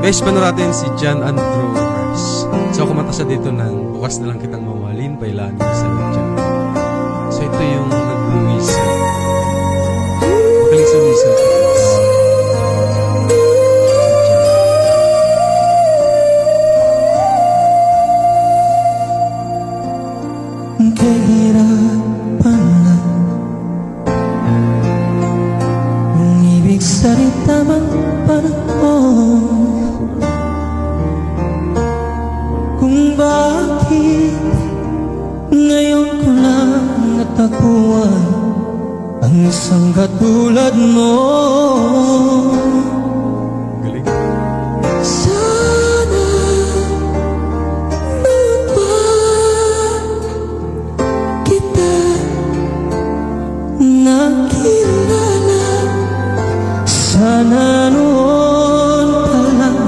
Guys, panood natin si John Andrew Rice. So, kumanta siya dito ng Bukas na lang kitang mamahalin, Bailani sa John. So, ito yung nag-whistle. Magaling sa whistle ko, guys. Kahirapan lang umibig sa tamang panahon, kung bakit ngayon ko lang natagpuan ang isang katulad mo. Galing. Sana noon pa kita nakilala, sana noon pa lang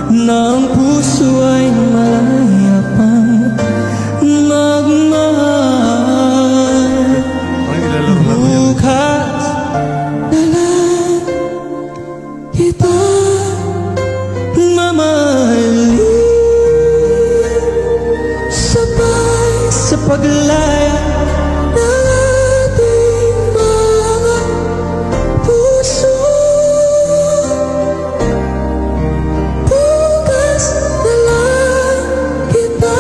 na ang puso ay malaya pang magmahal. Parang ilalaro lang yan. Bukas na lang kita mamahalin, sabay sa paglaya ng ating mga puso. Bukas na lang kita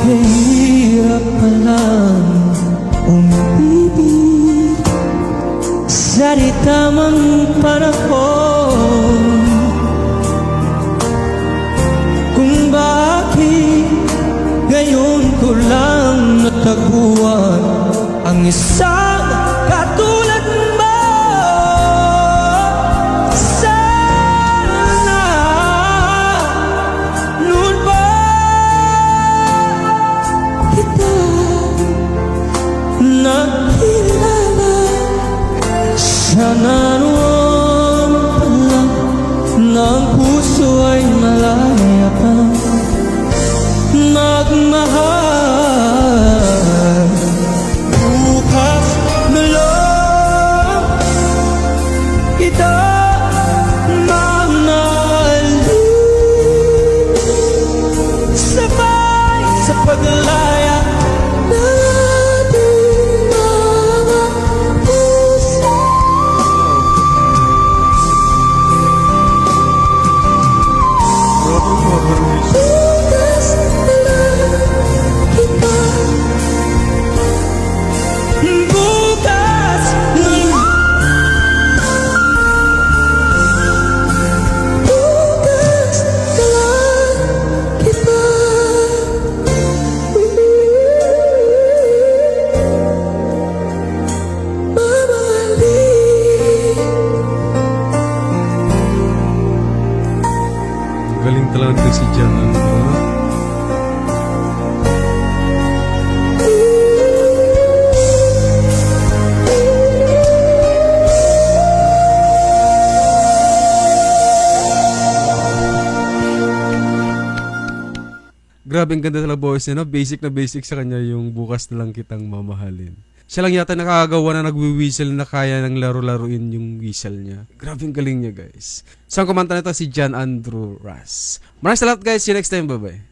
hirap pa lang umibig sa di tamang panahon, kung bakit ngayon ko lang natagpuan ang isang katulad mo. Sana noon pa kita nakilala, sana noon pa lang na ang puso ay malaya pa magmahal. Bukas na lang kita mamahalin, sabay sa paglaya ng ating mga puso. Bukas na lang kita, bukas na lang, bukas na lang kita mamahalin. Galing talaga si John Andrew. Grabe, ang ganda talaga boys niya, no? Basic na basic sa kanya yung Bukas na lang kitang mamahalin. Siya lang yata nakakagawa na nagwi-whistle na kaya ng laro-laruin yung whistle niya. Grabe ang galing niya, guys. So, ang kumanta nito si John Andrew Rice. Maraming salamat, guys. See you next time. Bye-bye.